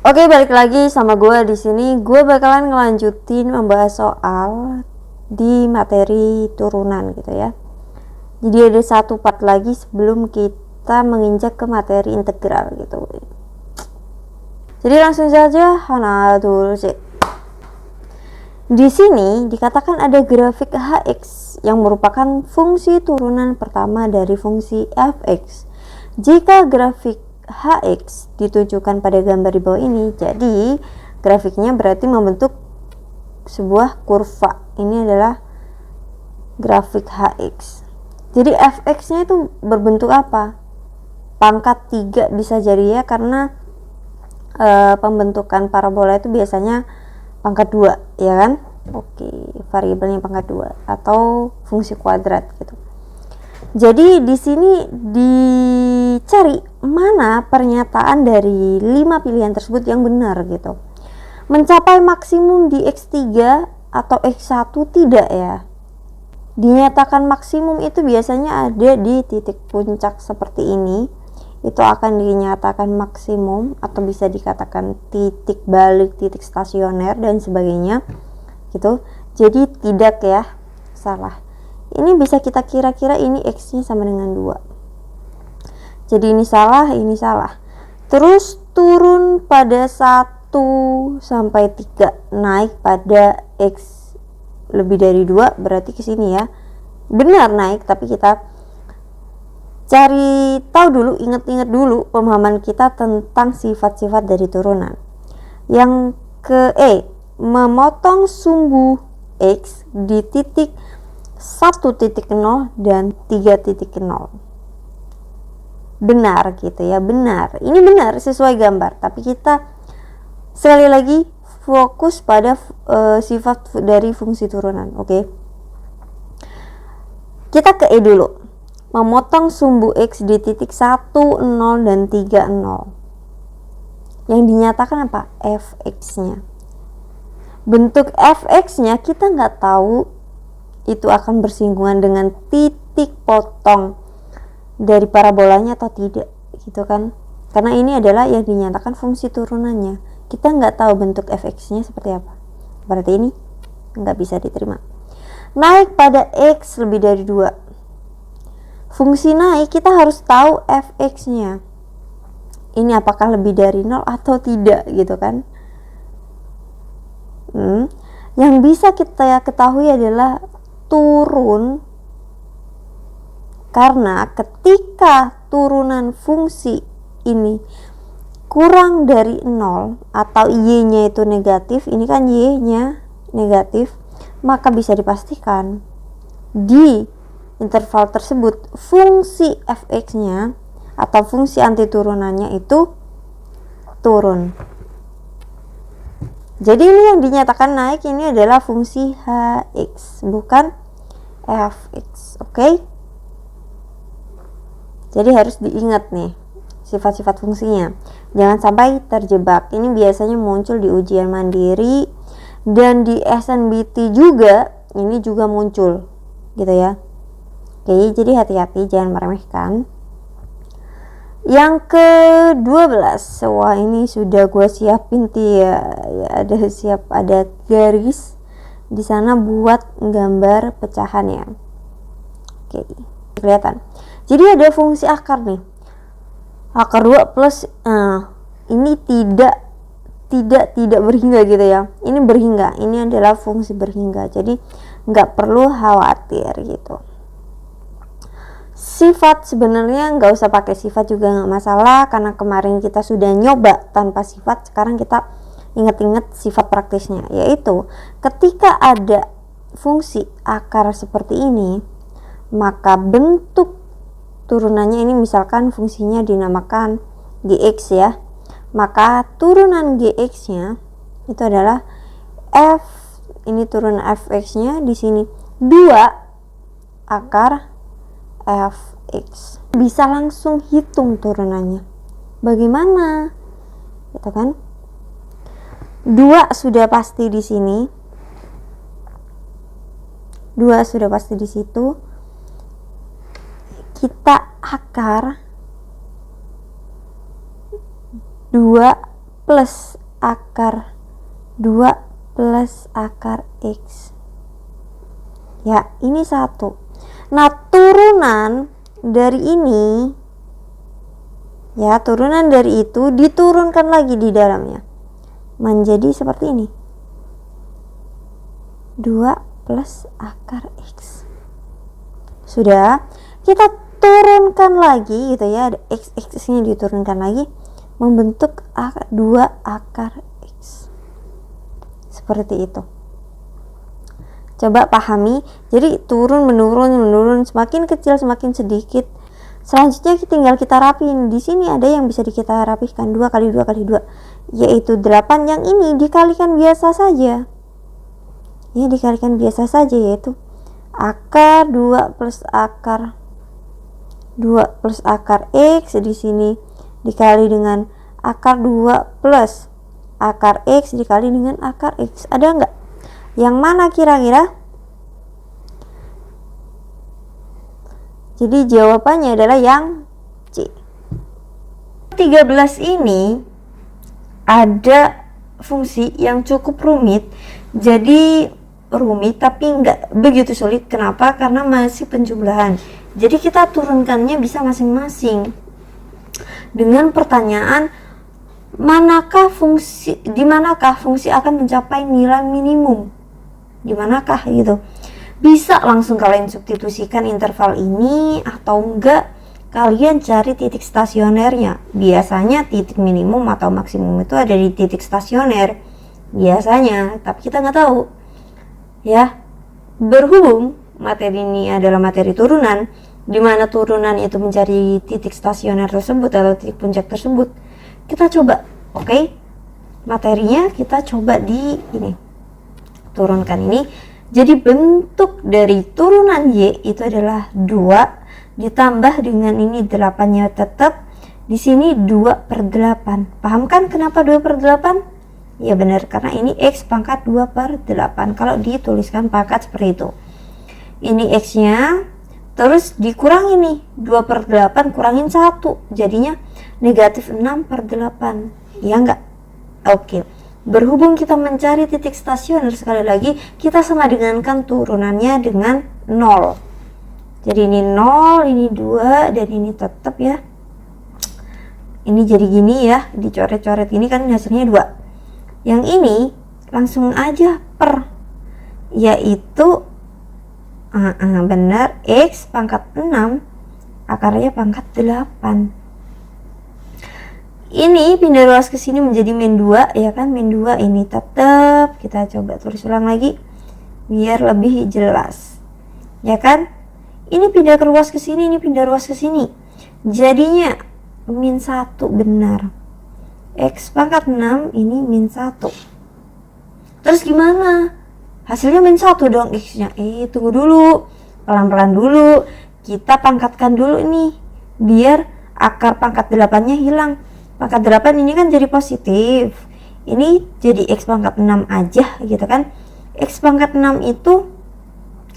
Oke, balik lagi sama gue di sini. Gue bakalan ngelanjutin membahas soal di materi turunan gitu ya. Jadi ada satu part lagi sebelum kita menginjak ke materi integral gitu. Jadi langsung saja hana dulu sih. Di sini dikatakan ada grafik hx yang merupakan fungsi turunan pertama dari fungsi fx. Jika grafik hx ditunjukkan pada gambar di bawah ini, jadi grafiknya berarti membentuk sebuah kurva. Ini adalah grafik hx. Jadi fx-nya itu berbentuk apa? Pangkat 3 bisa jadi ya, karena pembentukan parabola itu biasanya pangkat 2, ya kan? Oke, variabelnya pangkat 2 atau fungsi kuadrat gitu. Jadi di sini dicari mana pernyataan dari 5 pilihan tersebut yang benar gitu. Mencapai maksimum di X3 atau X1 tidak ya. Dinyatakan maksimum itu biasanya ada di titik puncak seperti ini. Itu akan dinyatakan maksimum atau bisa dikatakan titik balik, titik stasioner dan sebagainya gitu. Jadi tidak ya, salah. Ini bisa kita kira-kira ini X-nya sama dengan 2. Jadi ini salah, ini salah. Terus turun pada 1 sampai 3, naik pada X lebih dari 2, berarti ke sini ya. Benar naik, tapi kita cari tahu dulu, ingat-ingat dulu pemahaman kita tentang sifat-sifat dari turunan. Yang ke memotong sumbu X di titik 1.0 dan 3.0. Benar gitu ya, benar. Ini benar sesuai gambar, tapi kita sekali lagi fokus pada sifat dari fungsi turunan. Oke. Kita ke dulu. Memotong sumbu X di titik 1, 0 dan 3, 0. Yang dinyatakan apa? Fx-nya. Bentuk fx-nya kita nggak tahu itu akan bersinggungan dengan titik potong dari parabolanya atau tidak gitu kan, karena ini adalah yang dinyatakan fungsi turunannya. Kita nggak tahu bentuk fx-nya seperti apa, berarti ini nggak bisa diterima. Naik pada x lebih dari 2. Fungsi naik kita harus tahu fx-nya ini apakah lebih dari 0 atau tidak gitu kan. Yang bisa kita ketahui adalah turun, karena ketika turunan fungsi ini kurang dari 0 atau y-nya itu negatif, ini kan y-nya negatif, maka bisa dipastikan di interval tersebut fungsi fx-nya atau fungsi anti turunannya itu turun. Jadi ini yang dinyatakan naik ini adalah fungsi hx, bukan fx. Oke? Jadi harus diingat nih sifat-sifat fungsinya. Jangan sampai terjebak. Ini biasanya muncul di ujian mandiri dan di SNBT juga. Ini juga muncul gitu ya. Oke, jadi hati-hati, jangan meremehkan. Yang ke-12, wah ini sudah gue siapin ya, ada garis di sana buat gambar pecahannya. Oke, kelihatan. Jadi ada fungsi akar nih, akar 2 plus ini tidak berhingga gitu ya. Ini berhingga, ini adalah fungsi berhingga, jadi nggak perlu khawatir gitu. Sifat sebenarnya nggak usah pakai sifat juga nggak masalah, karena kemarin kita sudah nyoba tanpa sifat. Sekarang kita ingat-ingat sifat praktisnya, yaitu ketika ada fungsi akar seperti ini, maka bentuk turunannya ini misalkan fungsinya dinamakan gx ya, maka turunan gx-nya itu adalah f, ini turunan fx-nya di sini 2 akar fx. Bisa langsung hitung turunannya. Bagaimana? Gitu kan? 2 sudah pasti di sini. 2 sudah pasti di situ. Kita akar 2 plus akar 2 plus akar X. Ya, ini 1. Nah, turunan dari ini, ya, turunan dari itu diturunkan lagi di dalamnya. Menjadi seperti ini. 2 plus akar X. Sudah, kita turunkan lagi gitu ya, ada X-nya diturunkan lagi, membentuk 2 akar X. Seperti itu. Coba pahami. Jadi turun menurun, semakin kecil semakin sedikit. Selanjutnya tinggal kita rapiin. Di sini ada yang bisa kita rapihkan, 2 kali 2 kali 2, yaitu 8. Yang ini dikalikan biasa saja. Ya, dikalikan biasa saja, yaitu akar 2 plus akar X di sini dikali dengan akar 2 plus akar X dikali dengan akar X. Ada enggak? Yang mana kira-kira? Jadi jawabannya adalah yang C. 13 ini ada fungsi yang cukup rumit. Jadi rumit tapi enggak begitu sulit. Kenapa? Karena masih penjumlahan. Jadi kita turunkannya bisa masing-masing. Dengan pertanyaan, di manakah fungsi akan mencapai nilai minimum? Di manakah gitu? Bisa langsung kalian substitusikan interval ini, atau enggak kalian cari titik stasionernya. Biasanya titik minimum atau maksimum itu ada di titik stasioner biasanya, tapi kita nggak tahu ya. Berhubung materi ini adalah materi turunan, di mana turunan itu mencari titik stasioner tersebut atau titik puncak tersebut, kita coba, oke? Materinya kita coba di ini, turunkan ini. Jadi bentuk dari turunan Y itu adalah 2 ditambah dengan ini 8-nya tetap. Di sini 2/8. Paham kan kenapa 2/8? Ya benar, karena ini X pangkat 2/8. Kalau dituliskan pangkat seperti itu. Ini X-nya, terus dikurangi nih, 2/8 kurangin 1, jadinya negatif 6/8. Ya enggak? Oke. Berhubung kita mencari titik stasioner, sekali lagi kita sama dengankan turunannya dengan 0. Jadi ini 0, ini 2, dan ini tetap ya. Ini jadi gini ya, dicoret-coret ini kan hasilnya 2. Yang ini langsung aja per, yaitu benar, X pangkat 6 akarnya pangkat 8. Ini pindah ruas ke sini menjadi min 2 ya kan, min 2 ini tetap. Kita coba tulis ulang lagi biar lebih jelas. Ya kan? Ini pindah ke ruas ke sini, ini pindah ruas ke sini. Jadinya min 1 benar. X pangkat 6 ini min 1. Terus gimana? Hasilnya min 1 dong X-nya. Tunggu dulu. Pelan-pelan dulu. Kita pangkatkan dulu ini biar akar pangkat 8-nya hilang. Pangkat 8 ini kan jadi positif. Ini jadi X pangkat 6 aja gitu kan. X pangkat 6 itu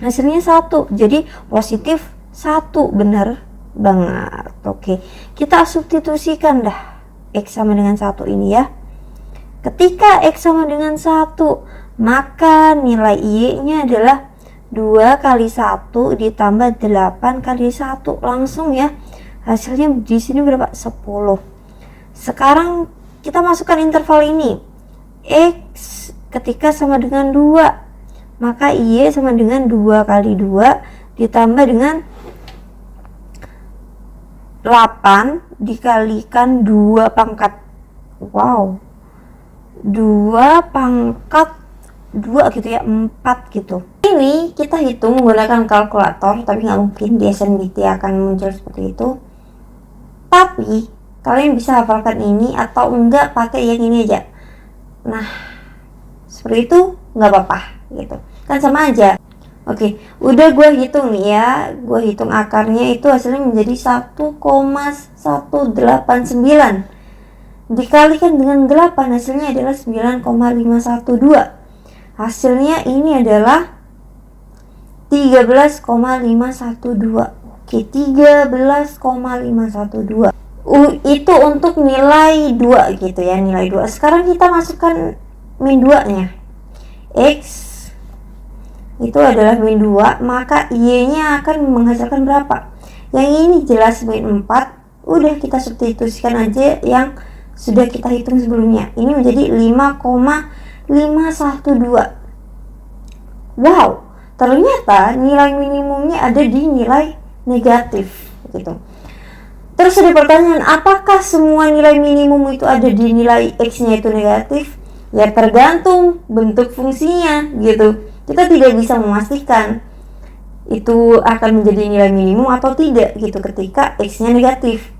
hasilnya 1. Jadi positif 1. Bener banget. Oke. Kita substitusikan dah X sama dengan 1 ini ya. Ketika X sama dengan 1, maka nilai Y-nya adalah 2 kali 1 ditambah 8 kali 1. Langsung ya. Hasilnya di sini berapa? 10. Sekarang kita masukkan interval ini. X ketika sama dengan 2, maka Y sama dengan 2 kali 2 ditambah dengan 8 dikalikan 2 pangkat 2 pangkat 2 gitu ya, 4 gitu. Ini kita hitung menggunakan kalkulator, tapi nggak mungkin di SNBT akan muncul seperti itu. Tapi kalian bisa hafalkan ini atau enggak pakai yang ini aja. Nah, seperti itu nggak apa-apa gitu. Kan sama aja. Oke, udah gue hitung nih ya. Gue hitung akarnya itu hasilnya menjadi 1,189. Dikalikan dengan 8 hasilnya adalah 9,512. Hasilnya ini adalah 13,512. Oke, 13,512. Itu untuk nilai 2 gitu ya, nilai 2. Sekarang kita masukkan min 2 nya. X itu adalah min 2, maka Y nya akan menghasilkan berapa? Yang ini jelas min 4, udah kita substitusikan aja yang sudah kita hitung sebelumnya. Ini menjadi 5,512. Wow, ternyata nilai minimumnya ada di nilai negatif gitu. Terus ada pertanyaan, apakah semua nilai minimum itu ada di nilai X-nya itu negatif? Ya tergantung bentuk fungsinya gitu. Kita tidak bisa memastikan itu akan menjadi nilai minimum atau tidak gitu ketika X-nya negatif.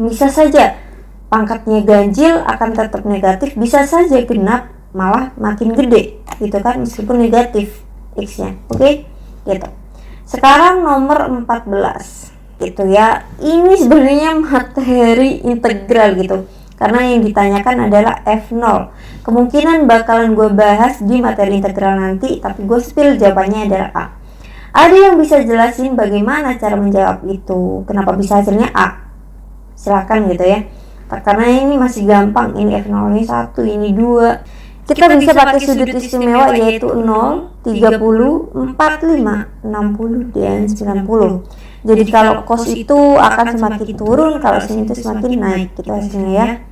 Bisa saja pangkatnya ganjil akan tetap negatif, bisa saja genap malah makin gede gitu kan, meskipun negatif X-nya. Oke? Gitu. Sekarang nomor 14 gitu ya, ini sebenarnya materi integral gitu, karena yang ditanyakan adalah F0. Kemungkinan bakalan gue bahas di materi integral nanti, tapi gue spill jawabannya adalah A. Ada yang bisa jelasin bagaimana cara menjawab itu, kenapa bisa hasilnya A? Silakan gitu ya, karena ini masih gampang. Ini F0 ini 1, ini 2. Kita bisa pakai sudut istimewa yaitu 0, 30, 45, 60, dan 90. Jadi kalau cos itu akan semakin turun, kalau sin itu semakin naik gitu hasilnya ya.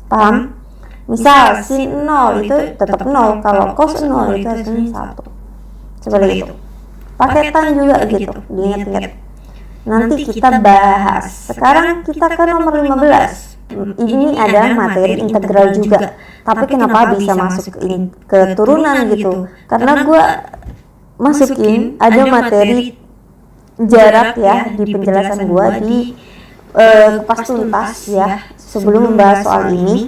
Paham? Misal sin 0 itu tetap 0, kalau cos 0 itu hasilnya 1. Seperti itu. Paketan juga gitu, diingat-ingat. Nanti kita bahas. Sekarang kita ke nomor 15. Ini adalah materi integral juga. Tapi kenapa bisa masuk ke turunan gitu? Karena gue masukin ada materi jarak ya di penjelasan gue di kupas tuntas ya sebelum membahas soal ini.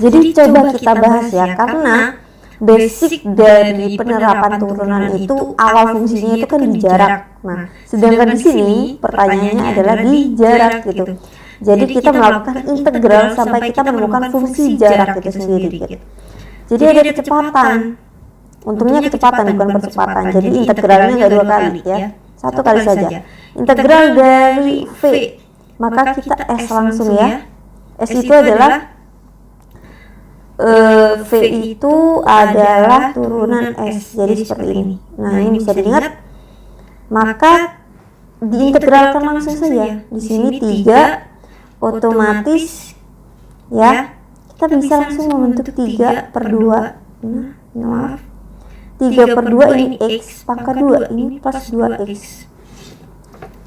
Jadi coba kita bahas ya, karena basic dari penerapan turunan itu awal fungsinya itu kan di jarak. Nah, sedangkan di sini pertanyaannya adalah di jarak gitu. Jadi kita melakukan integral sampai kita menemukan fungsi jarak itu sendiri gitu. Jadi ada kecepatan. Untungnya kecepatan bukan percepatan. Jadi integralnya nggak 2 kali ya. 1 kali saja. Integral dari V. Maka kita S langsung ya. S itu adalah V itu adalah turunan S. Jadi seperti ini. Nah, ini bisa diingat. Maka diintegralkan langsung saja. Di sini 3 otomatis ya. Kita bisa langsung membentuk 3/2. Nah, maaf. 3/2 ini X pangkat 2, ini plus 2X.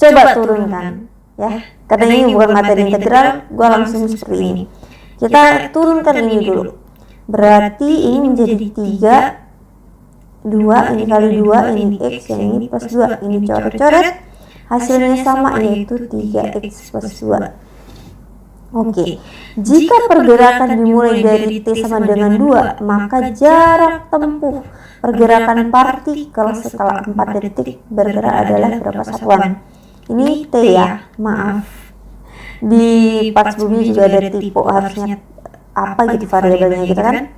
Coba turunkan ya, karena ini bukan materi integral, gua langsung seperti ini. Kita turunkan ini dulu. Berarti ini menjadi 3, 2, ini kali 2, ini X, yang ini plus 2, ini coret-coret, hasilnya sama yaitu 3X plus 2. Oke, jika pergerakan dimulai dari T sama dengan 2, maka jarak tempuh pergerakan partikel setelah 4 detik bergerak adalah berapa satuan? Ini T ya, maaf. Di part sebelumnya juga ada typo, harusnya apa gitu variabelnya gitu kan.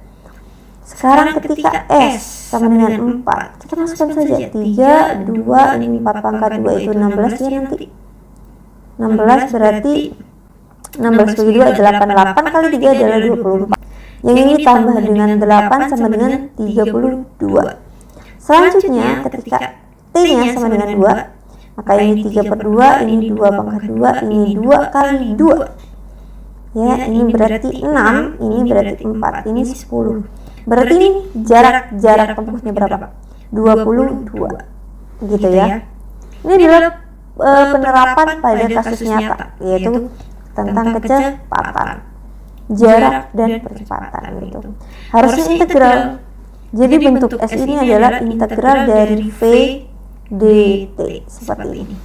Sekarang ketika S sama dengan 4, kita masukkan saja 3, 2, ini 4 pangkat 2 itu 16 ya nanti. 16 berarti 16 bagi 2 8 kali 3 adalah 24. Yang ini tambah dengan 8 sama dengan 32. Selanjutnya ketika T-nya sama dengan 2, maka ini 3/2, ini 2 pangkat 2, ini 2 kali 2. Ya, ini berarti 6, ini berarti 4, ini 10. Berarti ini jarak tempuhnya berapa? 22. Gitu ya. Ini adalah penerapan pada kasus nyata, yaitu tentang kecepatan, jarak dan percepatan gitu. Harusnya integral. Jadi bentuk S ini adalah integral dari V dt seperti ini.